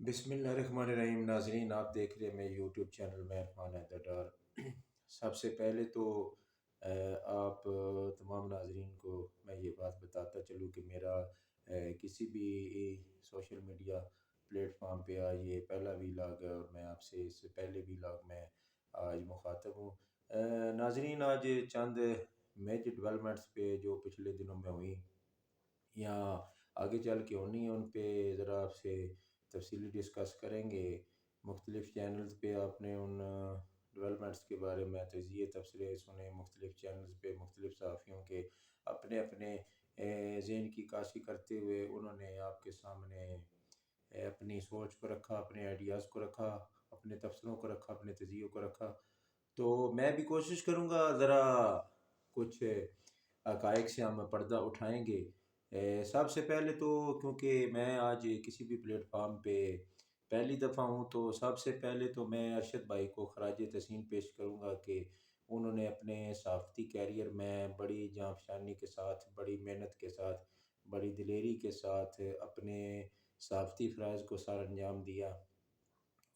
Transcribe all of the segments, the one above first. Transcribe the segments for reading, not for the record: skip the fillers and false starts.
بسم اللہ الرحمن الرحیم ناظرین، آپ دیکھ رہے ہیں میں یوٹیوب چینل میں عرفان حیدر ڈار۔ سب سے پہلے تو آپ تمام ناظرین کو میں یہ بات بتاتا چلوں کہ میرا کسی بھی سوشل میڈیا پلیٹ فارم پہ آج یہ پہلا ویلاگ ہے، اور میں آپ سے اس سے پہلے ویلاگ میں آج مخاطب ہوں۔ ناظرین، آج چند میجر ڈیولپمنٹس پہ جو پچھلے دنوں میں ہوئی یا آگے چل کے ہونی ہے، ان پہ ذرا آپ سے تفصیلی ڈسکس کریں گے۔ مختلف چینلز پہ آپ نے ان ڈیولپمنٹس کے بارے میں تجزیے تبصرے سنے، مختلف چینلز پہ مختلف صحافیوں کے اپنے اپنے ذہن کی عکاسی کرتے ہوئے انہوں نے آپ کے سامنے اپنی سوچ کو رکھا، اپنے آئیڈیاز کو رکھا، اپنے تبصروں کو رکھا، اپنے تجزیوں کو رکھا۔ تو میں بھی کوشش کروں گا ذرا کچھ حقائق سے ہم پردہ اٹھائیں گے۔ سب سے پہلے تو کیونکہ میں آج کسی بھی پلیٹ فارم پہ پہلی دفعہ ہوں، تو سب سے پہلے تو میں ارشد بھائی کو خراج تحسین پیش کروں گا کہ انہوں نے اپنے صحافتی کیریئر میں بڑی جاں فشانی کے ساتھ، بڑی محنت کے ساتھ، بڑی دلیری کے ساتھ اپنے صحافتی فرائض کو سر انجام دیا،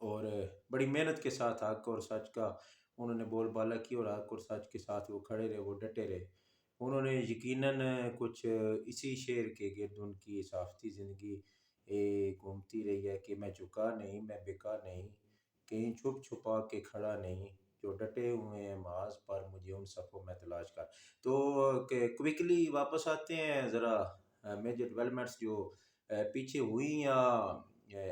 اور بڑی محنت کے ساتھ حق اور سچ کا انہوں نے بول بالا کی، اور حق اور سچ کے ساتھ وہ کھڑے رہے، وہ ڈٹے رہے۔ انہوں نے یقیناً کچھ اسی شعر کے گرد ان کی صحافتی زندگی گھومتی رہی ہے کہ میں جھکا نہیں، میں بکا نہیں، کہیں چھپ چھپا کے کھڑا نہیں، جو ڈٹے ہوئے ہیں محاذ پر مجھے ان صفوں میں تلاش کر۔ تو کوئکلی واپس آتے ہیں ذرا میجر ڈیولپمنٹس جو پیچھے ہوئی یا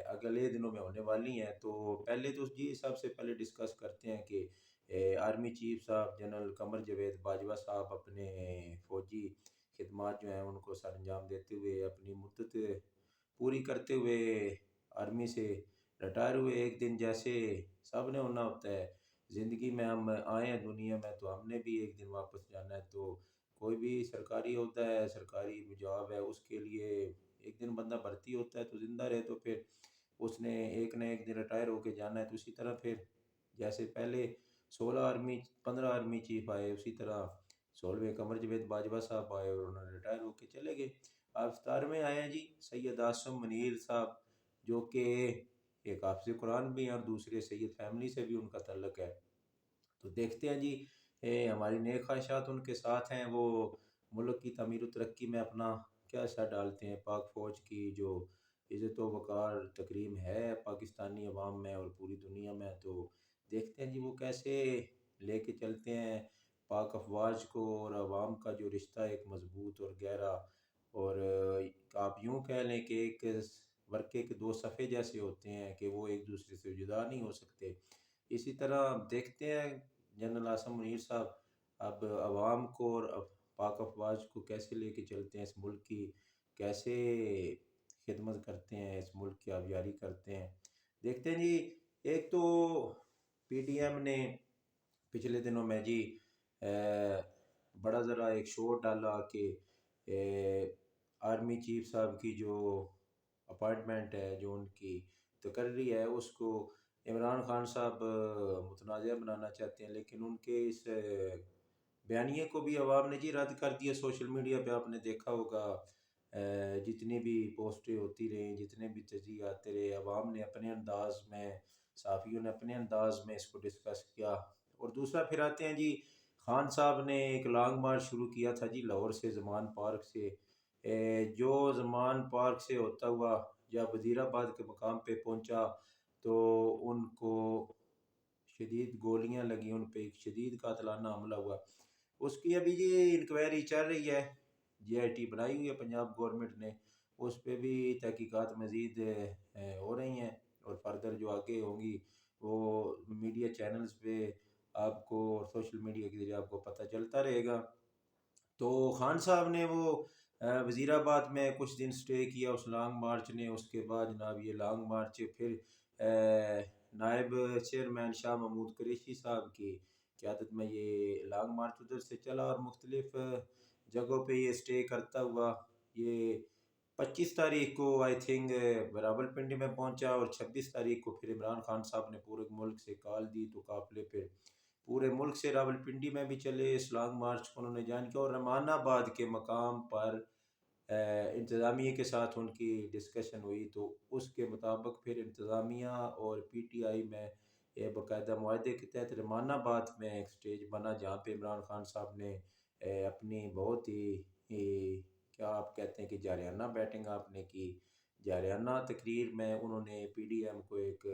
اگلے دنوں میں ہونے والی ہیں۔ تو پہلے تو جی سب سے پہلے ڈسکس کرتے ہیں کہ آرمی چیف صاحب جنرل قمر جاوید باجوہ صاحب اپنے فوجی خدمات جو ہیں ان کو سر انجام دیتے ہوئے، اپنی مدت پوری کرتے ہوئے آرمی سے ریٹائر ہوئے۔ ایک دن جیسے سب نے ہونا ہوتا ہے زندگی میں، ہم آئے ہیں دنیا میں تو ہم نے بھی ایک دن واپس جانا ہے۔ تو کوئی بھی سرکاری ہوتا ہے، سرکاری جاب ہے، اس کے لیے ایک دن بندہ بھرتی ہوتا ہے تو زندہ رہے تو پھر اس نے ایک نہ ایک دن ریٹائر ہو کے جانا ہے۔ تو اسی طرح پھر جیسے پہلے 15 آرمی چیف آئے، اسی طرح 16ویں قمر جاوید باجوہ صاحب آئے اور انہوں نے ریٹائر ہو کے چلے گئے۔ اب 17ویں آئے ہیں جی سید عاصم منیر صاحب، جو کہ ایک حافظ قرآن بھی ہیں اور دوسرے سید فیملی سے بھی ان کا تعلق ہے۔ تو دیکھتے ہیں جی ہماری نیک خواہشات ان کے ساتھ ہیں، وہ ملک کی تعمیر و ترقی میں اپنا کیا حصہ ڈالتے ہیں۔ پاک فوج کی جو عزت و وقار تکریم ہے پاکستانی عوام میں اور پوری دنیا میں، تو دیکھتے ہیں جی وہ کیسے لے کے چلتے ہیں پاک افواج کو، اور عوام کا جو رشتہ ایک مضبوط اور گہرا، اور آپ یوں کہہ لیں کہ ایک ورقے کے دو صفحے جیسے ہوتے ہیں کہ وہ ایک دوسرے سے جدا نہیں ہو سکتے۔ اسی طرح دیکھتے ہیں جنرل عاصم منیر صاحب اب عوام کو اور پاک افواج کو کیسے لے کے چلتے ہیں، اس ملک کی کیسے خدمت کرتے ہیں، اس ملک کی آبیاری کرتے ہیں۔ دیکھتے ہیں جی ایک تو پی ٹی ایم نے پچھلے دنوں میں جی بڑا ذرا ایک شور ڈالا کہ آرمی چیف صاحب کی جو اپائنٹمنٹ ہے، جو ان کی تقرری ہے، اس کو عمران خان صاحب متنازع بنانا چاہتے ہیں، لیکن ان کے اس بیانیے کو بھی عوام نے جی رد کر دیا۔ سوشل میڈیا پہ آپ نے دیکھا ہوگا جتنی بھی پوسٹیں ہوتی رہیں، جتنے بھی تجزیے آتے رہے، عوام نے اپنے انداز میں، صحافیوں نے اپنے انداز میں اس کو ڈسکس کیا۔ اور دوسرا پھر آتے ہیں جی خان صاحب نے ایک لانگ مارچ شروع کیا تھا جی لاہور سے زمان پارک سے، جو زمان پارک سے ہوتا ہوا جب وزیر آباد کے مقام پہ پہنچا تو ان کو شدید گولیاں لگی، ان پہ ایک شدید قاتلانہ حملہ ہوا۔ اس کی ابھی یہ انکوائری چل رہی ہے، جے آئی ٹی بنائی ہوئی ہے پنجاب گورنمنٹ نے، اس پہ بھی تحقیقات مزید ہو رہی ہیں، اور فردر جو آگے ہوں گی وہ میڈیا چینلز پہ آپ کو اور سوشل میڈیا کے ذریعے آپ کو پتہ چلتا رہے گا۔ تو خان صاحب نے وہ وزیر آباد میں کچھ دن سٹے کیا اس لانگ مارچ نے، اس کے بعد جناب یہ لانگ مارچ پھر نائب چیئرمین شاہ محمود قریشی صاحب کی قیادت میں یہ لانگ مارچ ادھر سے چلا، اور مختلف جگہوں پہ یہ سٹے کرتا ہوا یہ 25 تاریخ کو آئی تھنک راول پنڈی میں پہنچا، اور 26 تاریخ کو پھر عمران خان صاحب نے پورے ملک سے کال دی تو قافلے پھر پورے ملک سے راول پنڈی میں بھی چلے، اس لانگ مارچ کو انہوں نے جوائن کیا، اور رحمان آباد کے مقام پر انتظامیہ کے ساتھ ان کی ڈسکشن ہوئی، تو اس کے مطابق پھر انتظامیہ اور پی ٹی آئی میں یہ باقاعدہ معاہدے کے تحت رحمان آباد میں ایک سٹیج بنا، جہاں پہ عمران خان صاحب نے اپنی بہت ہی کیا آپ کہتے ہیں کہ جارحانہ بیٹنگ آپ نے کی۔ جارحانہ تقریر میں انہوں نے پی ڈی ایم کو ایک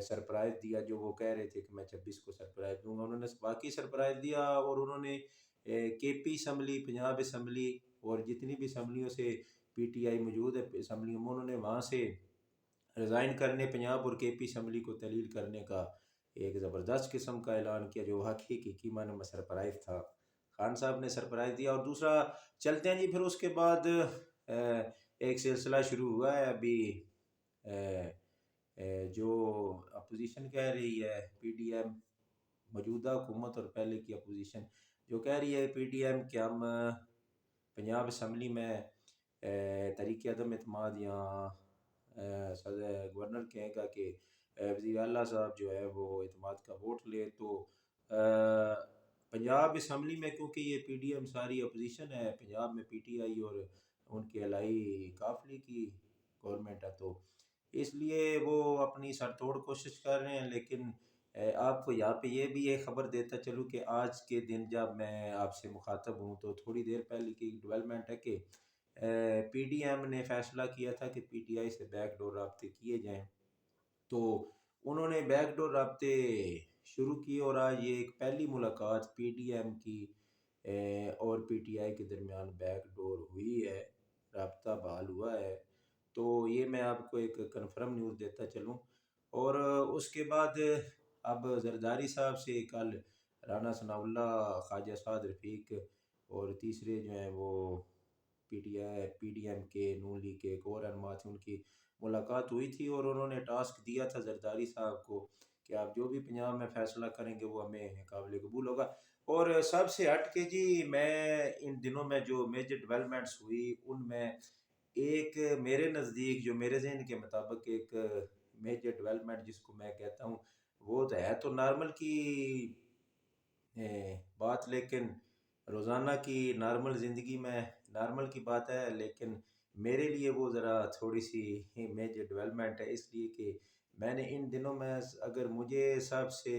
سرپرائز دیا، جو وہ کہہ رہے تھے کہ میں 26 کو سرپرائز دوں گا، انہوں نے باقی سرپرائز دیا، اور انہوں نے کے پی اسمبلی، پنجاب اسمبلی اور جتنی بھی اسمبلیوں سے پی ٹی آئی موجود ہے اسمبلیوں میں، انہوں نے وہاں سے ریزائن کرنے، پنجاب اور کے پی اسمبلی کو تحلیل کرنے کا ایک زبردست قسم کا اعلان کیا، جو حقیقی معنی میں سرپرائز تھا۔ خان صاحب نے سرپرائز دیا، اور دوسرا چلتے ہیں جی، پھر اس کے بعد ایک سلسلہ شروع ہوا ہے ابھی، جو اپوزیشن کہہ رہی ہے، پی ڈی ایم موجودہ حکومت اور پہلے کی اپوزیشن جو کہہ رہی ہے پی ڈی ایم کہ ہم پنجاب اسمبلی میں تحریک عدم اعتماد یا صدر گورنر کہے گا کہ وزیر اعلیٰ صاحب جو ہے وہ اعتماد کا ووٹ لے، تو پنجاب اسمبلی میں کیونکہ یہ پی ڈی ایم ساری اپوزیشن ہے، پنجاب میں پی ٹی آئی اور ان کے علائی قافلے کی گورنمنٹ ہے، تو اس لیے وہ اپنی سر توڑ کوشش کر رہے ہیں۔ لیکن آپ کو یہاں پہ یہ بھی ایک خبر دیتا چلوں کہ آج کے دن جب میں آپ سے مخاطب ہوں، تو تھوڑی دیر پہلے کی ڈیولپمنٹ ہے کہ پی ڈی ایم نے فیصلہ کیا تھا کہ پی ٹی آئی سے بیک ڈور رابطے کیے جائیں، تو انہوں نے بیک ڈور رابطے شروع کی، اور آج یہ ایک پہلی ملاقات پی ڈی ایم کی اور پی ٹی آئی کے درمیان بیک ڈور ہوئی ہے، رابطہ بحال ہوا ہے، تو یہ میں آپ کو ایک کنفرم نیوز دیتا چلوں۔ اور اس کے بعد اب زرداری صاحب سے کل رانا ثناء اللہ، خواجہ سعد رفیق اور تیسرے جو ہیں وہ پی ڈی ایم کے نون لیگ کے ایک اور رہنما تھے، ان کی ملاقات ہوئی تھی، اور انہوں نے ٹاسک دیا تھا زرداری صاحب کو کہ آپ جو بھی پنجاب میں فیصلہ کریں گے وہ ہمیں قابل قبول ہوگا۔ اور سب سے ہٹ کے جی، میں ان دنوں میں جو میجر ڈیولپمنٹس ہوئی ان میں ایک میرے نزدیک، جو میرے ذہن کے مطابق ایک میجر ڈیولپمنٹ جس کو میں کہتا ہوں، وہ تو ہے تو نارمل کی بات، لیکن روزانہ کی نارمل زندگی میں نارمل کی بات ہے، لیکن میرے لیے وہ ذرا تھوڑی سی میجر ڈیولپمنٹ ہے، اس لیے کہ میں نے ان دنوں میں، اگر مجھے سب سے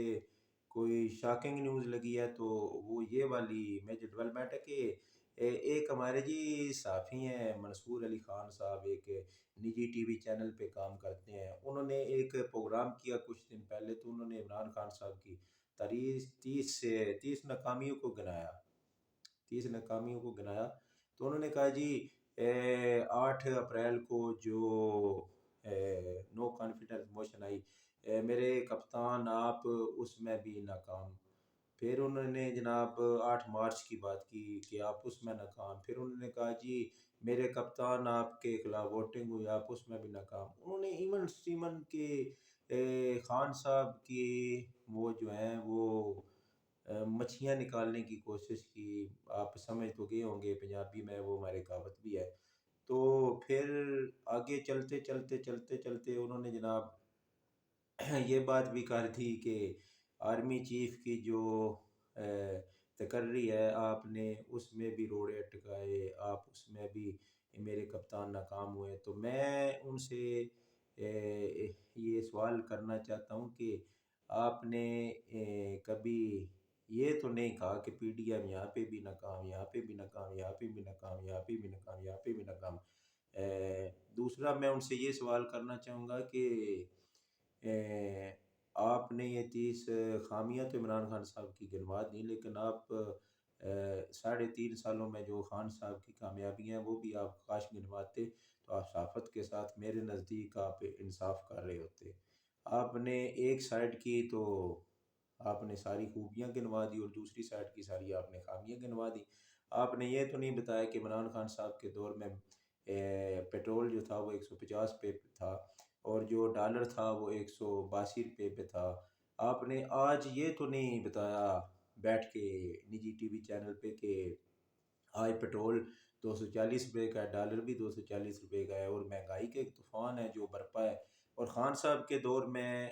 کوئی شاکنگ نیوز لگی ہے تو وہ یہ والی میجر ڈیولپمنٹ ہے کہ ایک ہمارے جی صحافی ہیں منصور علی خان صاحب، ایک نجی ٹی وی چینل پہ کام کرتے ہیں، انہوں نے ایک پروگرام کیا کچھ دن پہلے، تو انہوں نے عمران خان صاحب کی 30 ناکامیوں کو گنایا، 30 ناکامیوں کو گنایا، تو انہوں نے کہا جی 8 اپریل کو جو نو کانفیڈنس موشن آئی، میرے کپتان آپ اس میں بھی ناکام، پھر انہوں نے جناب 8 مارچ کی بات کی کہ آپ اس میں ناکام، پھر انہوں نے کہا جی میرے کپتان آپ کے خلاف ووٹنگ ہوئی، آپ اس میں بھی ناکام، انہوں نے ایمن سٹیمن کے خان صاحب کی وہ جو ہیں وہ مچھیاں نکالنے کی کوشش کی، آپ سمجھ تو گئے ہوں گے پنجابی میں وہ ہمارے کہاوت بھی ہے، تو پھر آگے چلتے چلتے چلتے چلتے انہوں نے جناب یہ بات بھی کر دی کہ آرمی چیف کی جو تقرری ہے آپ نے اس میں بھی روڑے اٹکائے، آپ اس میں بھی میرے کپتان ناکام ہوئے، تو میں ان سے یہ سوال کرنا چاہتا ہوں کہ آپ نے کبھی یہ تو نہیں کہا کہ پی ڈی ایم یہاں پہ بھی ناکام، یہاں پہ بھی ناکام، یہاں پہ بھی ناکام، یہاں پہ بھی ناکام، یہاں پہ بھی ناکام۔ دوسرا میں ان سے یہ سوال کرنا چاہوں گا کہ آپ نے یہ 30 خامیاں تو عمران خان صاحب کی گنوا دی، لیکن آپ 3.5 سالوں میں جو خان صاحب کی کامیابیاں ہیں وہ بھی آپ کاش گنواتے، تو آپ صحافت کے ساتھ میرے نزدیک آپ انصاف کر رہے ہوتے۔ آپ نے ایک سائڈ کی تو آپ نے ساری خوبیاں گنوا دی، اور دوسری سائڈ کی ساری آپ نے خامیاں گنوا دی۔ آپ نے یہ تو نہیں بتایا کہ عمران خان صاحب کے دور میں پیٹرول جو تھا وہ 150 پہ تھا، اور جو ڈالر تھا وہ 182 پہ تھا۔ آپ نے آج یہ تو نہیں بتایا بیٹھ کے نجی ٹی وی چینل پہ کہ آج پیٹرول 240 روپے کا ہے، ڈالر بھی 240 روپے کا ہے، اور مہنگائی کے ایک طوفان ہے جو برپا ہے، اور خان صاحب کے دور میں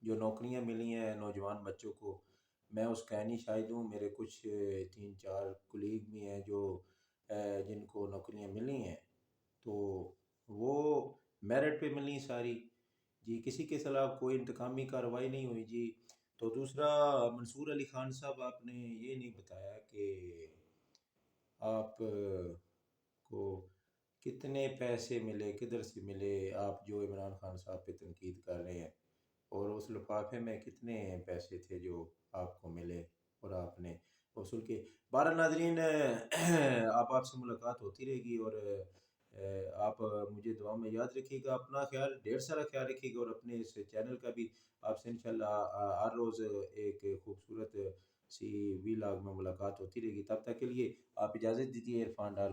جو نوکریاں ملی ہیں نوجوان بچوں کو، میں اس کا عینی شاہد ہوں، میرے کچھ 3 4 کولیگ بھی ہیں جو جن کو نوکریاں ملی ہیں تو وہ میرٹ پہ ملی ساری جی، کسی کے خلاف کوئی انتقامی کارروائی نہیں ہوئی جی۔ تو دوسرا، منصور علی خان صاحب آپ نے یہ نہیں بتایا کہ آپ کو کتنے پیسے ملے، کدھر سے ملے، آپ جو عمران خان صاحب پہ تنقید کر رہے ہیں، اور اس لفافے میں کتنے پیسے تھے جو آپ کو ملے اور آپ نے وصول کے۔ بارہ ناظرین، آپ سے ملاقات ہوتی رہے گی، اور آپ مجھے دعا میں یاد رکھیے گا، اپنا خیال، ڈھیر سارا خیال رکھیے گا، اور اپنے اس چینل کا بھی آپ سے انشاءاللہ ہر روز ایک خوبصورت سی وی لاگ میں ملاقات ہوتی رہے گی۔ تب تک کے لیے آپ اجازت دیجیے، عرفان ڈار۔